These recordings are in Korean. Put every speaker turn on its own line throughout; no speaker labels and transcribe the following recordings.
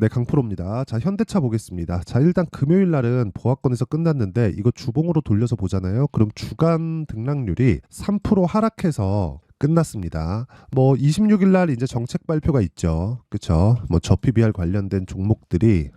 네, 강프로입니다. 자, 현대차 보겠습니다. 자, 일단 금요일 날은 보합권에서 끝났는데 이거 주봉으로 돌려서 보잖아요. 그럼 주간 등락률이 3% 하락해서 끝났습니다. 뭐 26일 날 이제 정책 발표가 있죠. 그렇죠? 뭐 저PBR 관련된 종목들이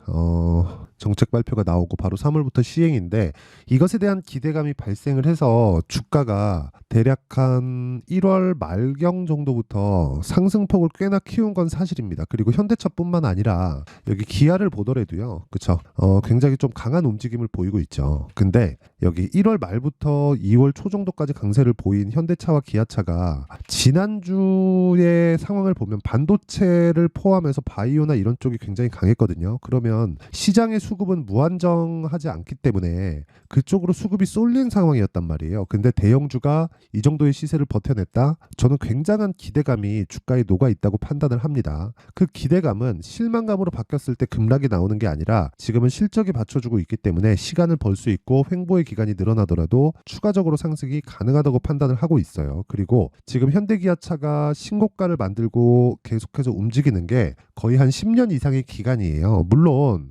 정책 발표가 나오고 바로 3월부터 시행인데 이것에 대한 기대감이 발생을 해서 주가가 대략 한 1월 말경 정도부터 상승폭을 꽤나 키운 건 사실입니다. 그리고 현대차뿐만 아니라 여기 기아를 보더라도요. 그렇죠? 굉장히 좀 강한 움직임을 보이고 있죠. 근데 여기 1월 말부터 2월 초 정도까지 강세를 보인 현대차와 기아차가 지난주의 상황을 보면 반도체를 포함해서 바이오나 이런 쪽이 굉장히 강했거든요. 그러면 시장의 수급은 무한정하지 않기 때문에 그쪽으로 수급이 쏠린 상황이었단 말이에요. 근데 대형주가 이 정도의 시세를 버텨냈다? 저는 굉장한 기대감이 주가에 녹아 있다고 판단을 합니다. 그 기대감은 실망감으로 바뀌었을 때 급락이 나오는 게 아니라 지금은 실적이 받쳐주고 있기 때문에 시간을 벌 수 있고 횡보의 기간이 늘어나더라도 추가적으로 상승이 가능하다고 판단을 하고 있어요. 그리고 지금 현대기아차가 신고가를 만들고 계속해서 움직이는 게 거의 한 10년 이상의 기간이에요. 물론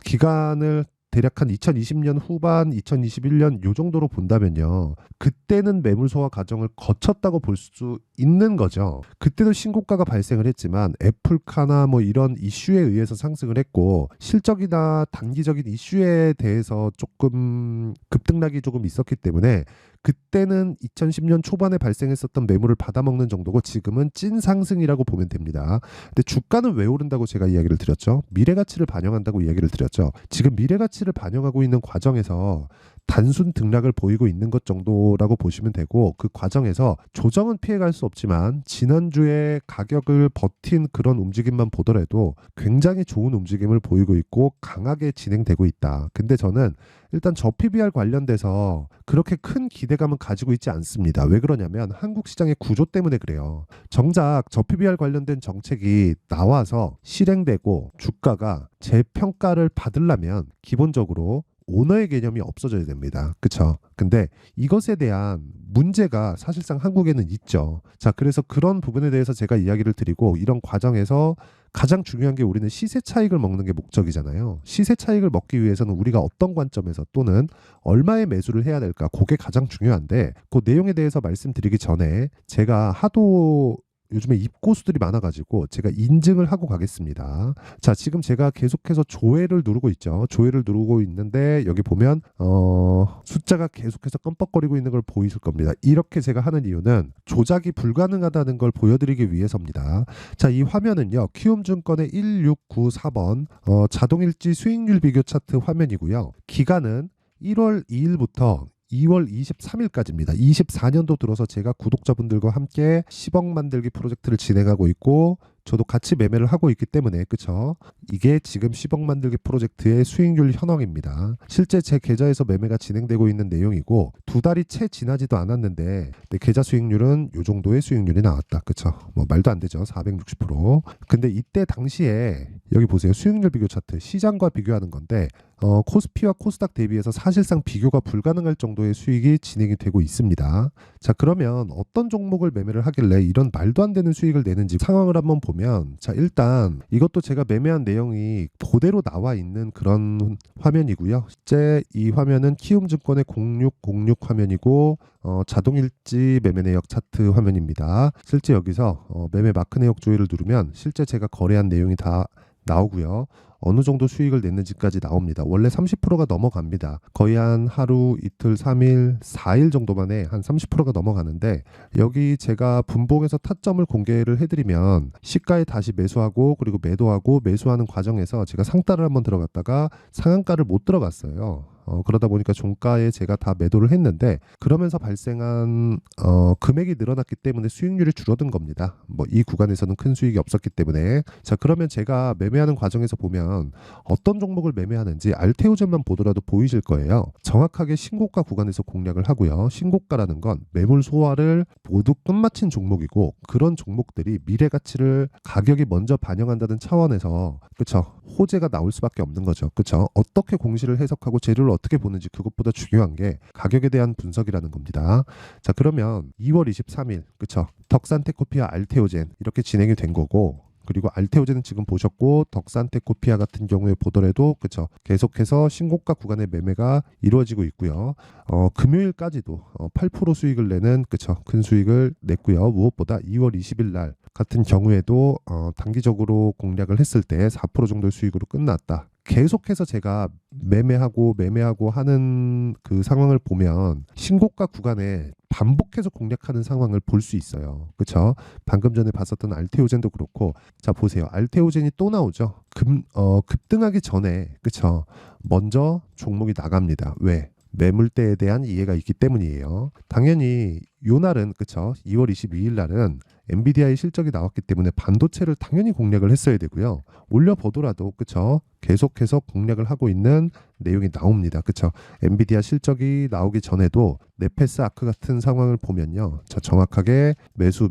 기간을 대략 한 2020년 후반, 2021년 요 정도로 본다면요. 그때는 매물 소화 과정을 거쳤다고 볼 수 있는 거죠. 그때도 신고가가 발생을 했지만 애플카나 뭐 이런 이슈에 의해서 상승을 했고 실적이나 단기적인 이슈에 대해서 조금 급등락이 조금 있었기 때문에 그때는 2010년 초반에 발생했었던 매물을 받아먹는 정도고 지금은 찐 상승이라고 보면 됩니다. 근데 주가는 왜 오른다고 제가 이야기를 드렸죠? 미래 가치를 반영한다고 이야기를 드렸죠. 지금 미래 가치를 반영하고 있는 과정에서 단순 등락을 보이고 있는 것 정도라고 보시면 되고 그 과정에서 조정은 피해갈 수 없지만 지난주에 가격을 버틴 그런 움직임만 보더라도 굉장히 좋은 움직임을 보이고 있고 강하게 진행되고 있다. 근데 저는 일단 저PBR 관련돼서 그렇게 큰 기대감은 가지고 있지 않습니다. 왜 그러냐면 한국 시장의 구조 때문에 그래요. 정작 저PBR 관련된 정책이 나와서 실행되고 주가가 재평가를 받으려면 기본적으로 오너의 개념이 없어져야 됩니다. 그쵸? 근데 이것에 대한 문제가 사실상 한국에는 있죠. 자, 그래서 그런 부분에 대해서 제가 이야기를 드리고 이런 과정에서 가장 중요한 게 우리는 시세 차익을 먹는 게 목적이잖아요. 시세 차익을 먹기 위해서는 우리가 어떤 관점에서 또는 얼마의 매수를 해야 될까? 그게 가장 중요한데 그 내용에 대해서 말씀드리기 전에 제가 하도 요즘에 입고수들이 많아가지고 제가 인증을 하고 가겠습니다. 자, 지금 제가 계속해서 조회를 누르고 있죠. 조회를 누르고 있는데 여기 보면 숫자가 계속해서 껌뻑거리고 있는 걸 보이실 겁니다. 이렇게 제가 하는 이유는 조작이 불가능하다는 걸 보여드리기 위해서입니다. 자, 이 화면은요. 키움증권의 1694번 자동일지 수익률 비교 차트 화면이고요. 기간은 1월 2일부터 2월 23일까지입니다. 24년도 들어서 제가 구독자분들과 함께 10억 만들기 프로젝트를 진행하고 있고 저도 같이 매매를 하고 있기 때문에 그쵸? 이게 지금 10억 만들기 프로젝트의 수익률 현황입니다. 실제 제 계좌에서 매매가 진행되고 있는 내용이고 두 달이 채 지나지도 않았는데 내 계좌 수익률은 요 정도의 수익률이 나왔다. 그쵸? 뭐 말도 안 되죠. 460%. 근데 이때 당시에 여기 보세요. 수익률 비교 차트 시장과 비교하는 건데 코스피와 코스닥 대비해서 사실상 비교가 불가능할 정도의 수익이 진행이 되고 있습니다. 자, 그러면 어떤 종목을 매매를 하길래 이런 말도 안 되는 수익을 내는지 상황을 한번 보면 자, 일단 이것도 제가 매매한 내용이 그대로 나와 있는 그런 화면이고요. 실제 이 화면은 키움증권의 0606 화면이고 자동일지 매매 내역 차트 화면입니다. 실제 여기서 매매 마크 내역 조회를 누르면 실제 제가 거래한 내용이 다 나오고요. 어느 정도 수익을 냈는지까지 나옵니다. 원래 30%가 넘어갑니다. 거의 한 하루, 이틀, 3일, 4일 정도 만에 한 30%가 넘어가는데 여기 제가 분봉에서 타점을 공개를 해드리면 시가에 다시 매수하고 그리고 매도하고 매수하는 과정에서 제가 상따를 한번 들어갔다가 상한가를 못 들어갔어요. 그러다 보니까 종가에 제가 다 매도를 했는데 그러면서 발생한 금액이 늘어났기 때문에 수익률이 줄어든 겁니다. 뭐 이 구간에서는 큰 수익이 없었기 때문에 자, 그러면 제가 매매하는 과정에서 보면 어떤 종목을 매매하는지 알테오젠만 보더라도 보이실 거예요. 정확하게 신고가 구간에서 공략을 하고요. 신고가라는 건 매물 소화를 모두 끝마친 종목이고 그런 종목들이 미래 가치를 가격이 먼저 반영한다는 차원에서 그쵸? 호재가 나올 수밖에 없는 거죠. 그쵸? 어떻게 공시를 해석하고 재료를 어떻게 보는지 그것보다 중요한 게 가격에 대한 분석이라는 겁니다. 자, 그러면 2월 23일 그쵸? 덕산테크피아 알테오젠 이렇게 진행이 된 거고 그리고 알테오젠은 지금 보셨고 덕산테코피아 같은 경우에 보더라도 그쵸 계속해서 신고가 구간의 매매가 이루어지고 있고요. 금요일까지도 8% 수익을 내는 그쵸 큰 수익을 냈고요. 무엇보다 2월 20일 날 같은 경우에도 단기적으로 공략을 했을 때 4% 정도의 수익으로 끝났다. 계속해서 제가 매매하고 하는 그 상황을 보면 신고가 구간에 반복해서 공략하는 상황을 볼 수 있어요. 그렇죠? 방금 전에 봤었던 알테오젠도 그렇고 자 보세요. 알테오젠이 또 나오죠. 급등하기 전에 그렇죠? 먼저 종목이 나갑니다. 왜? 매물대에 대한 이해가 있기 때문이에요. 당연히 요 날은 그쵸 2월 22일 날은 엔비디아의 실적이 나왔기 때문에 반도체를 당연히 공략을 했어야 되고요. 올려보더라도 그쵸 계속해서 공략을 하고 있는 내용이 나옵니다. 그쵸 엔비디아 실적이 나오기 전에도 네페스 아크 같은 상황을 보면요. 자 정확하게 매수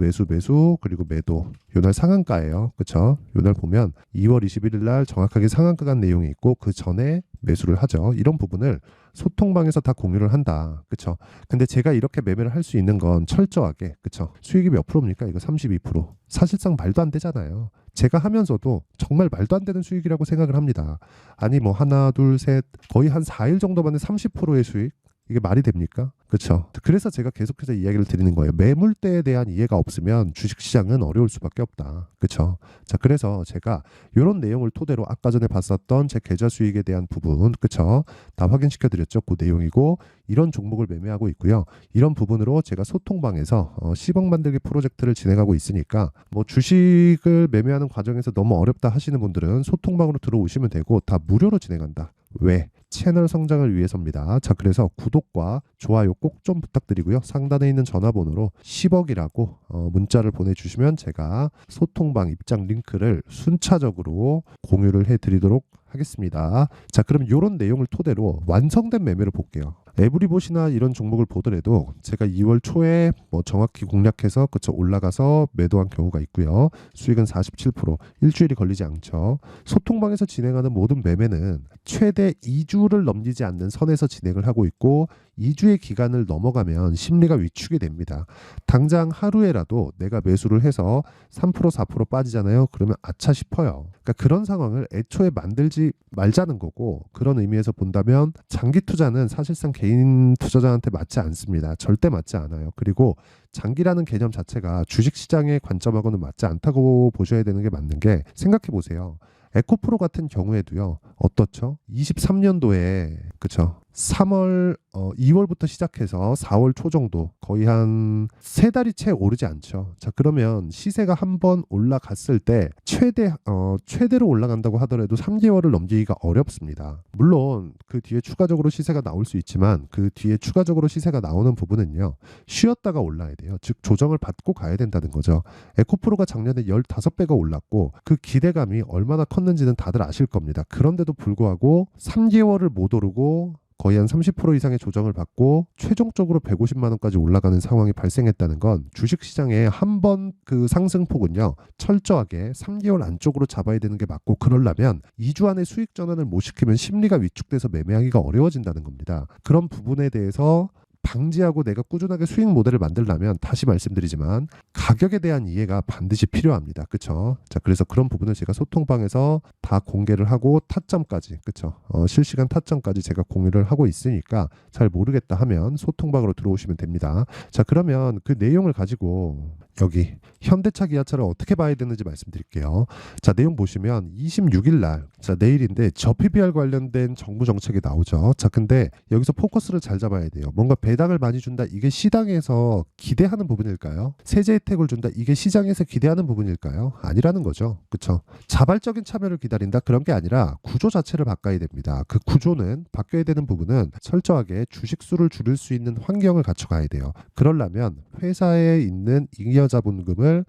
그리고 매도 요날 상한가예요. 그쵸 요날 보면 2월 21일 날 정확하게 상한가 간 내용이 있고 그 전에 매수를 하죠. 이런 부분을 소통방에서 다 공유를 한다. 그쵸 근데 제가 이렇게 매매를 할 수 있는 건 철저하게 그쵸 수익이 몇 프로입니까? 이거 32%. 사실상 말도 안 되잖아요. 제가 하면서도 정말 말도 안 되는 수익이라고 생각을 합니다. 아니 뭐 하나 둘 셋 거의 한 4일 정도 만에 30%의 수익 이게 말이 됩니까? 그렇죠. 그래서 제가 계속해서 이야기를 드리는 거예요. 매물대에 대한 이해가 없으면 주식시장은 어려울 수밖에 없다. 그렇죠. 자, 그래서 제가 이런 내용을 토대로 아까 전에 봤었던 제 계좌 수익에 대한 부분, 그렇죠. 다 확인시켜 드렸죠. 그 내용이고 이런 종목을 매매하고 있고요. 이런 부분으로 제가 소통방에서 10억 만들기 프로젝트를 진행하고 있으니까 뭐 주식을 매매하는 과정에서 너무 어렵다 하시는 분들은 소통방으로 들어오시면 되고 다 무료로 진행한다. 왜? 채널 성장을 위해서입니다. 자, 그래서 구독과 좋아요 꼭 좀 부탁드리고요. 상단에 있는 전화번호로 10억이라고 문자를 보내주시면 제가 소통방 입장 링크를 순차적으로 공유를 해드리도록 하겠습니다. 자, 그럼 이런 내용을 토대로 완성된 매매를 볼게요. 에브리봇이나 이런 종목을 보더라도 제가 2월 초에 뭐 정확히 공략해서 그쵸 올라가서 매도한 경우가 있고요. 수익은 47% 일주일이 걸리지 않죠. 소통방에서 진행하는 모든 매매는 최대 2주를 넘기지 않는 선에서 진행을 하고 있고 2주의 기간을 넘어가면 심리가 위축이 됩니다. 당장 하루에라도 내가 매수를 해서 3% 4% 빠지잖아요. 그러면 아차 싶어요. 그러니까 그런 상황을 애초에 만들지 말자는 거고 그런 의미에서 본다면 장기 투자는 사실상 개인 투자자한테 맞지 않습니다. 절대 맞지 않아요. 그리고 장기라는 개념 자체가 주식시장의 관점하고는 맞지 않다고 보셔야 되는 게 맞는 게 생각해 보세요. 에코프로 같은 경우에도요. 어떻죠? 23년도에 그쵸? 2월부터 시작해서 4월 초 정도 거의 한 3달이 채 오르지 않죠. 자, 그러면 시세가 한번 올라갔을 때 최대로 올라간다고 하더라도 3개월을 넘기기가 어렵습니다. 물론 그 뒤에 추가적으로 시세가 나올 수 있지만 그 뒤에 추가적으로 시세가 나오는 부분은요. 쉬었다가 올라야 돼요. 즉 조정을 받고 가야 된다는 거죠. 에코프로가 작년에 15배가 올랐고 그 기대감이 얼마나 컸는지는 다들 아실 겁니다. 그런데도 불구하고 3개월을 못 오르고 거의 한 30% 이상의 조정을 받고 최종적으로 150만 원까지 올라가는 상황이 발생했다는 건 주식시장의 한 번 그 상승폭은요. 철저하게 3개월 안쪽으로 잡아야 되는 게 맞고 그러려면 2주 안에 수익 전환을 못 시키면 심리가 위축돼서 매매하기가 어려워진다는 겁니다. 그런 부분에 대해서 방지하고 내가 꾸준하게 수익 모델을 만들려면 다시 말씀드리지만 가격에 대한 이해가 반드시 필요합니다. 그쵸? 자, 그래서 그런 부분을 제가 소통방에서 다 공개를 하고 타점까지, 그쵸? 실시간 타점까지 제가 공유를 하고 있으니까 잘 모르겠다 하면 소통방으로 들어오시면 됩니다. 자, 그러면 그 내용을 가지고 여기 현대차 기아차를 어떻게 봐야 되는지 말씀드릴게요. 자, 내용 보시면 26일 날, 자, 내일인데 저 PBR 관련된 정부 정책이 나오죠. 자, 근데 여기서 포커스를 잘 잡아야 돼요. 뭔가 배당을 많이 준다. 이게 시장에서 기대하는 부분일까요? 세제 혜택을 준다. 이게 시장에서 기대하는 부분일까요? 아니라는 거죠. 그렇죠? 자발적인 참여를 기다린다. 그런 게 아니라 구조 자체를 바꿔야 됩니다. 그 구조는 바뀌어야 되는 부분은 철저하게 주식 수를 줄일 수 있는 환경을 갖춰가야 돼요. 그러려면 회사에 있는 잉여자본금을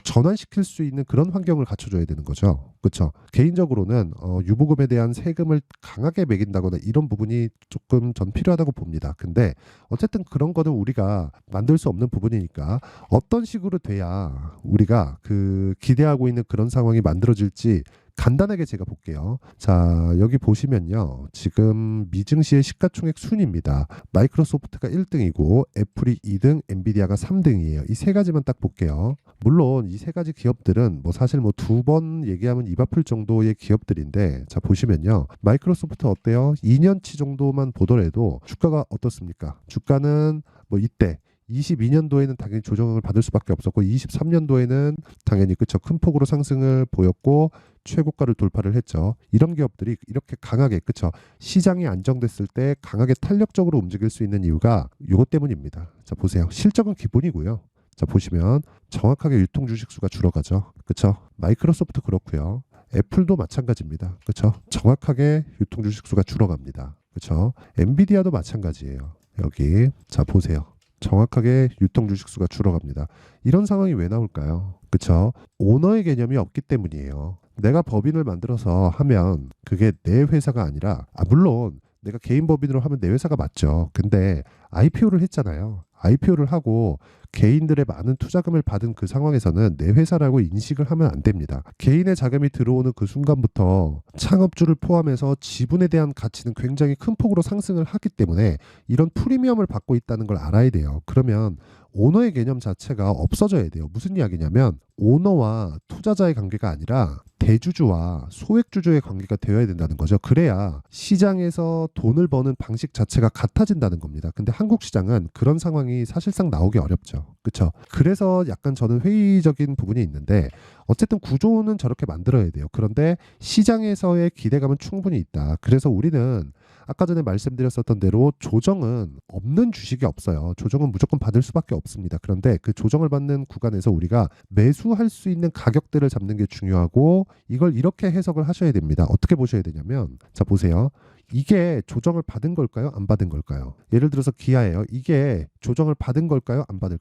전환시킬 수 있는 그런 환경을 갖춰줘야 되는 거죠. 그렇죠? 개인적으로는 유보금에 대한 세금을 강하게 매긴다거나 이런 부분이 조금 전 필요하다고 봅니다. 근데 어쨌든 그런 거는 우리가 만들 수 없는 부분이니까 어떤 식으로 돼야 우리가 그 기대하고 있는 그런 상황이 만들어질지 간단하게 제가 볼게요. 자, 여기 보시면요. 지금 미증시의 시가총액 순입니다. 마이크로소프트가 1등이고 애플이 2등, 엔비디아가 3등이에요. 이 세 가지만 딱 볼게요. 물론 이 세 가지 기업들은 뭐 사실 뭐 두 번 얘기하면 입 아플 정도의 기업들인데, 자 보시면요. 마이크로소프트 어때요? 2년치 정도만 보더라도 주가가 어떻습니까? 주가는 뭐 이때 22년도에는 당연히 조정을 받을 수밖에 없었고 23년도에는 당연히 그쵸 큰 폭으로 상승을 보였고 최고가를 돌파를 했죠. 이런 기업들이 이렇게 강하게 그쵸 시장이 안정됐을 때 강하게 탄력적으로 움직일 수 있는 이유가 요것 때문입니다. 자 보세요. 실적은 기본이고요. 자 보시면 정확하게 유통 주식 수가 줄어가죠. 그쵸 마이크로소프트 그렇고요. 애플도 마찬가지입니다. 그쵸 정확하게 유통 주식 수가 줄어갑니다. 그쵸 엔비디아도 마찬가지예요. 여기 자 보세요. 정확하게 유통 주식 수가 줄어갑니다. 이런 상황이 왜 나올까요? 그쵸? 오너의 개념이 없기 때문이에요. 내가 법인을 만들어서 하면 그게 내 회사가 아니라 물론 내가 개인 법인으로 하면 내 회사가 맞죠. 근데 IPO를 했잖아요. IPO를 하고 개인들의 많은 투자금을 받은 그 상황에서는 내 회사라고 인식을 하면 안 됩니다. 개인의 자금이 들어오는 그 순간부터 창업주를 포함해서 지분에 대한 가치는 굉장히 큰 폭으로 상승을 하기 때문에 이런 프리미엄을 받고 있다는 걸 알아야 돼요. 그러면 오너의 개념 자체가 없어져야 돼요. 무슨 이야기냐면 오너와 투자자의 관계가 아니라 대주주와 소액주주의 관계가 되어야 된다는 거죠. 그래야 시장에서 돈을 버는 방식 자체가 같아진다는 겁니다. 근데 한국 시장은 그런 상황이 사실상 나오기 어렵죠. 그렇죠? 그래서 약간 저는 회의적인 부분이 있는데 어쨌든 구조는 저렇게 만들어야 돼요. 그런데 시장에서의 기대감은 충분히 있다. 그래서 우리는 아까 전에 말씀드렸었던 대로 조정은 없는 주식이 없어요. 조정은 무조건 받을 수밖에 없습니다. 그런데 그 조정을 받는 구간에서 우리가 매수할 수 있는 가격대를 잡는 게 중요하고 이걸 이렇게 해석을 하셔야 됩니다. 어떻게 보셔야 되냐면 자 보세요. 이게 조정을 받은 걸까요? 안 받은 걸까요? 예를 들어서 기아예요. 이게 조정을 받은 걸까요? 안 받을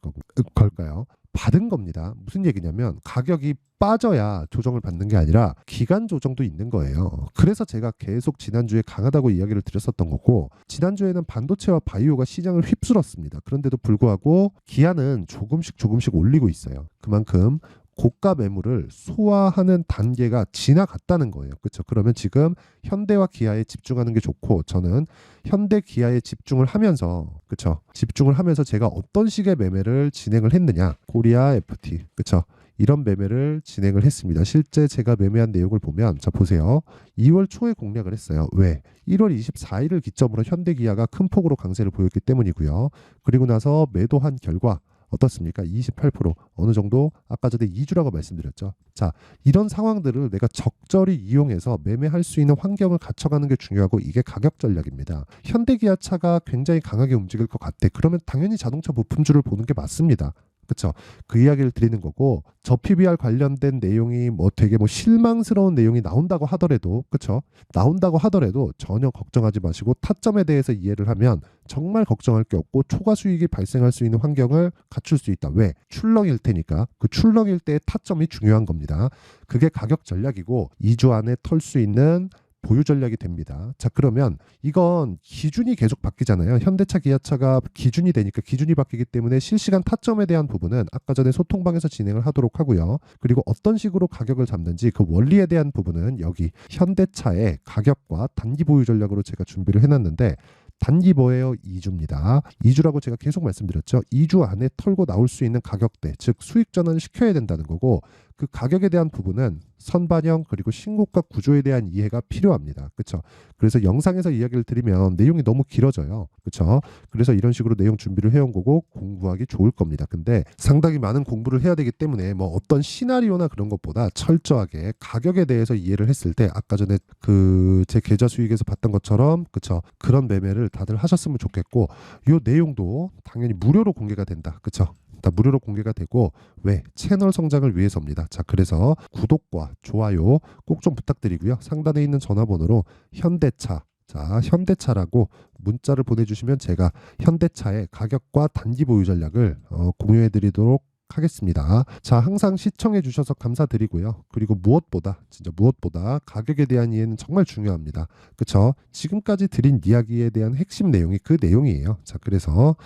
걸까요? 받은 겁니다. 무슨 얘기냐면 가격이 빠져야 조정을 받는 게 아니라 기간 조정도 있는 거예요. 그래서 제가 계속 지난주에 강하다고 이야기를 드렸었던 거고 지난주에는 반도체와 바이오가 시장을 휩쓸었습니다. 그런데도 불구하고 기아는 조금씩 올리고 있어요. 그만큼 고가 매물을 소화하는 단계가 지나갔다는 거예요. 그렇죠? 그러면 지금 현대와 기아에 집중하는 게 좋고 저는 현대 기아에 집중을 하면서 그렇죠? 집중을 하면서 제가 어떤 식의 매매를 진행을 했느냐? 코리아 FT. 그렇죠? 이런 매매를 진행을 했습니다. 실제 제가 매매한 내용을 보면 자 보세요. 2월 초에 공략을 했어요. 왜? 1월 24일을 기점으로 현대 기아가 큰 폭으로 강세를 보였기 때문이고요. 그리고 나서 매도한 결과 어떻습니까? 28% 어느 정도 아까 전에 2주라고 말씀드렸죠. 자, 이런 상황들을 내가 적절히 이용해서 매매할 수 있는 환경을 갖춰가는 게 중요하고 이게 가격 전략입니다. 현대기아차가 굉장히 강하게 움직일 것 같아. 그러면 당연히 자동차 부품주를 보는 게 맞습니다. 그렇죠. 그 이야기를 드리는 거고 저 PBR 관련된 내용이 뭐 되게 뭐 실망스러운 내용이 나온다고 하더라도 그렇죠. 나온다고 하더라도 전혀 걱정하지 마시고 타점에 대해서 이해를 하면 정말 걱정할 게 없고 초과 수익이 발생할 수 있는 환경을 갖출 수 있다. 왜? 출렁일 테니까. 그 출렁일 때의 타점이 중요한 겁니다. 그게 가격 전략이고 2주 안에 털 수 있는 보유 전략이 됩니다. 자 그러면 이건 기준이 계속 바뀌잖아요. 현대차, 기아차가 기준이 되니까 기준이 바뀌기 때문에 실시간 타점에 대한 부분은 아까 전에 소통방에서 진행을 하도록 하고요. 그리고 어떤 식으로 가격을 잡는지 그 원리에 대한 부분은 여기 현대차의 가격과 단기 보유 전략으로 제가 준비를 해놨는데 단기 뭐예요? 2주입니다. 2주라고 제가 계속 말씀드렸죠. 2주 안에 털고 나올 수 있는 가격대, 즉 수익 전환을 시켜야 된다는 거고 그 가격에 대한 부분은 선반영 그리고 신고가 구조에 대한 이해가 필요합니다. 그렇죠? 그래서 영상에서 이야기를 드리면 내용이 너무 길어져요. 그렇죠? 그래서 이런 식으로 내용 준비를 해온 거고 공부하기 좋을 겁니다. 근데 상당히 많은 공부를 해야 되기 때문에 뭐 어떤 시나리오나 그런 것보다 철저하게 가격에 대해서 이해를 했을 때 아까 전에 그 제 계좌 수익에서 봤던 것처럼 그렇죠? 그런 매매를 다들 하셨으면 좋겠고 이 내용도 당연히 무료로 공개가 된다. 그렇죠? 다 무료로 공개가 되고 왜? 채널 성장을 위해서입니다. 자 그래서 구독과 좋아요 꼭 좀 부탁드리고요. 상단에 있는 전화번호로 현대차 자 현대차라고 문자를 보내주시면 제가 현대차의 가격과 단기 보유 전략을 공유해 드리도록 하겠습니다. 자, 항상 시청해 주셔서 감사드리고요. 그리고 무엇보다 진짜 무엇보다 가격에 대한 이해는 정말 중요합니다. 그쵸? 지금까지 드린 이야기에 대한 핵심 내용이 그 내용이에요. 자, 그래서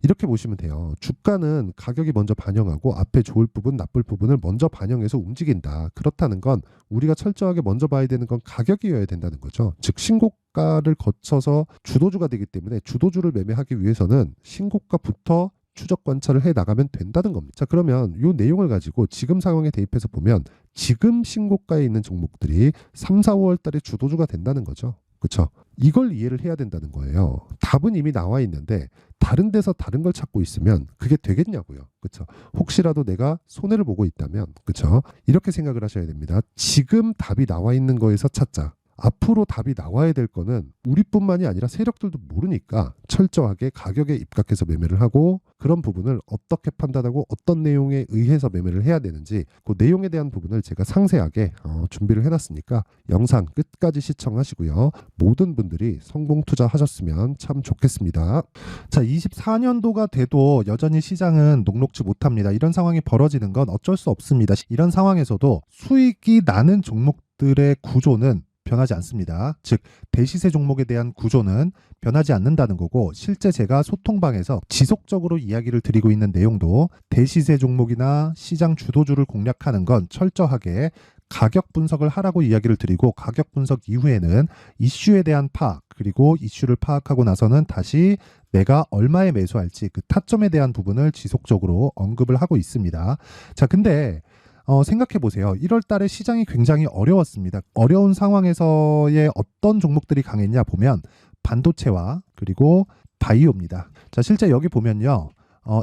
이렇게 보시면 돼요. 주가는 가격이 먼저 반영하고 앞에 좋을 부분, 나쁠 부분을 먼저 반영해서 움직인다. 그렇다는 건 우리가 철저하게 먼저 봐야 되는 건 가격이어야 된다는 거죠. 즉 신고가를 거쳐서 주도주가 되기 때문에 주도주를 매매하기 위해서는 신고가부터 추적 관찰을 해 나가면 된다는 겁니다. 자, 그러면 이 내용을 가지고 지금 상황에 대입해서 보면 지금 신고가에 있는 종목들이 3, 4, 5월 달에 주도주가 된다는 거죠. 그렇죠? 이걸 이해를 해야 된다는 거예요. 답은 이미 나와 있는데 다른 데서 다른 걸 찾고 있으면 그게 되겠냐고요. 그렇죠? 혹시라도 내가 손해를 보고 있다면, 그렇죠? 이렇게 생각을 하셔야 됩니다. 지금 답이 나와 있는 거에서 찾자. 앞으로 답이 나와야 될 거는 우리뿐만이 아니라 세력들도 모르니까 철저하게 가격에 입각해서 매매를 하고 그런 부분을 어떻게 판단하고 어떤 내용에 의해서 매매를 해야 되는지 그 내용에 대한 부분을 제가 상세하게 준비를 해놨으니까 영상 끝까지 시청하시고요. 모든 분들이 성공 투자하셨으면 참 좋겠습니다. 자, 24년도가 돼도 여전히 시장은 녹록지 못합니다. 이런 상황이 벌어지는 건 어쩔 수 없습니다. 이런 상황에서도 수익이 나는 종목들의 구조는 변하지 않습니다. 즉 대시세 종목에 대한 구조는 변하지 않는다는 거고 실제 제가 소통방에서 지속적으로 이야기를 드리고 있는 내용도 대시세 종목이나 시장 주도주를 공략하는 건 철저하게 가격 분석을 하라고 이야기를 드리고 가격 분석 이후에는 이슈에 대한 파악 그리고 이슈를 파악하고 나서는 다시 내가 얼마에 매수할지 그 타점에 대한 부분을 지속적으로 언급을 하고 있습니다. 자, 근데 생각해 보세요. 1월 달에 시장이 굉장히 어려웠습니다. 어려운 상황에서의 어떤 종목들이 강했냐 보면 반도체와 그리고 바이오입니다. 자, 실제 여기 보면요.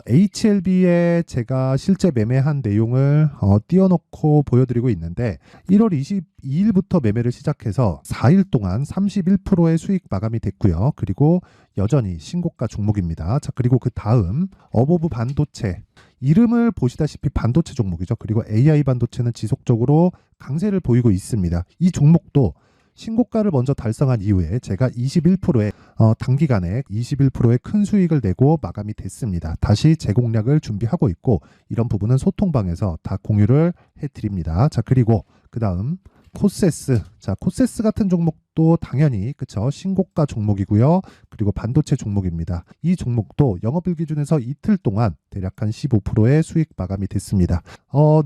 HLB에 제가 실제 매매한 내용을 띄워놓고 보여드리고 있는데 1월 22일부터 매매를 시작해서 4일 동안 31%의 수익 마감이 됐고요. 그리고 여전히 신고가 종목입니다. 자, 그리고 그 다음 어보브 반도체 이름을 보시다시피 반도체 종목이죠. 그리고 AI 반도체는 지속적으로 강세를 보이고 있습니다. 이 종목도 신고가를 먼저 달성한 이후에 제가 21%의 단기간에 21%의 큰 수익을 내고 마감이 됐습니다. 다시 재공략을 준비하고 있고 이런 부분은 소통방에서 다 공유를 해드립니다. 자, 그리고 그 다음 코세스. 자, 코세스 같은 종목도 당연히 그쵸 신고가 종목이고요. 그리고 반도체 종목입니다. 이 종목도 영업일 기준에서 이틀 동안 대략 한 15%의 수익 마감이 됐습니다.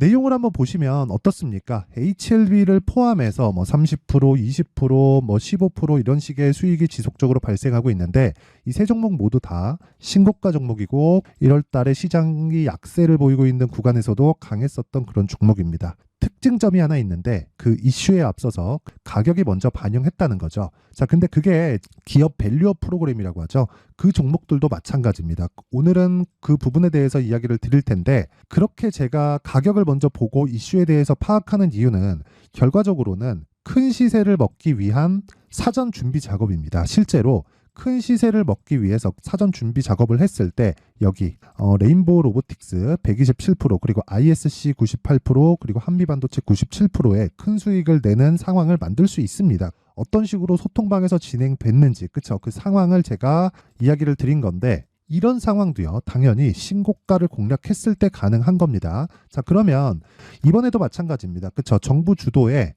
내용을 한번 보시면 어떻습니까? HLB를 포함해서 뭐 30%, 20%, 뭐 15% 이런 식의 수익이 지속적으로 발생하고 있는데 이 세 종목 모두 다 신고가 종목이고 1월 달에 시장이 약세를 보이고 있는 구간에서도 강했었던 그런 종목입니다. 특징점이 하나 있는데 그 이슈에 앞서서 가격이 먼저 반영했다는 거죠. 자, 근데 그게 기업 밸류업 프로그램이라고 하죠. 그 종목들도 마찬가지입니다. 오늘은 그 부분에 대해서 이야기를 드릴 텐데 그렇게 제가 가격을 먼저 보고 이슈에 대해서 파악하는 이유는 결과적으로는 큰 시세를 먹기 위한 사전 준비 작업입니다. 실제로 큰 시세를 먹기 위해서 사전 준비 작업을 했을 때 여기 레인보우 로보틱스 127% 그리고 ISC 98% 그리고 한미반도체 97%의 큰 수익을 내는 상황을 만들 수 있습니다. 어떤 식으로 소통방에서 진행됐는지 그쵸? 그 상황을 제가 이야기를 드린 건데 이런 상황도요 당연히 신고가를 공략했을 때 가능한 겁니다. 자, 그러면 이번에도 마찬가지입니다. 그쵸? 정부 주도의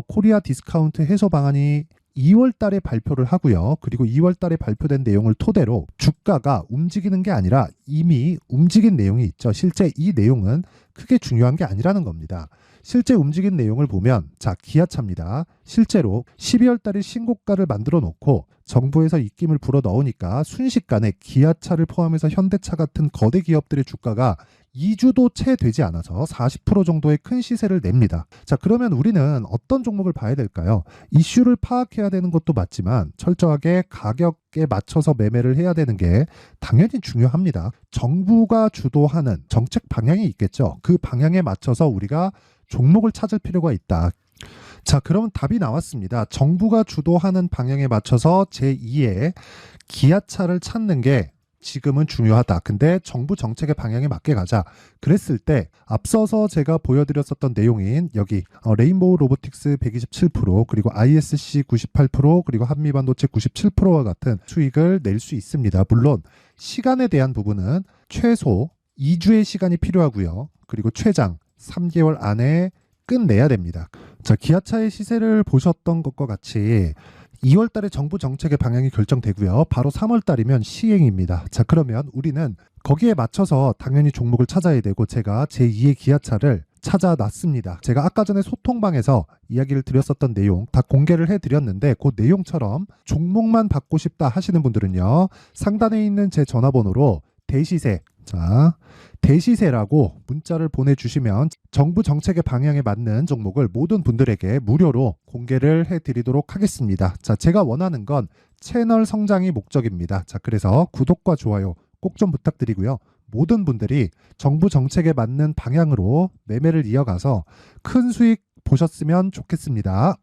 코리아 디스카운트 해소 방안이 2월 달에 발표를 하고요. 그리고 2월 달에 발표된 내용을 토대로 주가가 움직이는 게 아니라 이미 움직인 내용이 있죠. 실제 이 내용은 크게 중요한 게 아니라는 겁니다. 실제 움직인 내용을 보면 자, 기아차입니다. 실제로 12월 달에 신고가를 만들어 놓고 정부에서 입김을 불어 넣으니까 순식간에 기아차를 포함해서 현대차 같은 거대 기업들의 주가가 2주도 채 되지 않아서 40% 정도의 큰 시세를 냅니다. 자, 그러면 우리는 어떤 종목을 봐야 될까요? 이슈를 파악해야 되는 것도 맞지만 철저하게 가격에 맞춰서 매매를 해야 되는 게 당연히 중요합니다. 정부가 주도하는 정책 방향이 있겠죠. 그 방향에 맞춰서 우리가 종목을 찾을 필요가 있다. 자, 그러면 답이 나왔습니다. 정부가 주도하는 방향에 맞춰서 제2의 기아차를 찾는 게 지금은 중요하다. 근데 정부 정책의 방향에 맞게 가자. 그랬을 때 앞서서 제가 보여드렸었던 내용인 여기 레인보우 로보틱스 127% 그리고 ISC 98% 그리고 한미반도체 97%와 같은 수익을 낼 수 있습니다. 물론 시간에 대한 부분은 최소 2주의 시간이 필요하고요. 그리고 최장 3개월 안에 끝내야 됩니다. 자, 기아차의 시세를 보셨던 것과 같이 2월 달에 정부 정책의 방향이 결정되고요. 바로 3월 달이면 시행입니다. 자, 그러면 우리는 거기에 맞춰서 당연히 종목을 찾아야 되고 제가 제2의 기아차를 찾아놨습니다. 제가 아까 전에 소통방에서 이야기를 드렸었던 내용 다 공개를 해드렸는데 그 내용처럼 종목만 받고 싶다 하시는 분들은요. 상단에 있는 제 전화번호로 대시세, 자, 대시세라고 문자를 보내주시면 정부 정책의 방향에 맞는 종목을 모든 분들에게 무료로 공개를 해드리도록 하겠습니다. 자, 제가 원하는 건 채널 성장이 목적입니다. 자, 그래서 구독과 좋아요 꼭 좀 부탁드리고요. 모든 분들이 정부 정책에 맞는 방향으로 매매를 이어가서 큰 수익 보셨으면 좋겠습니다.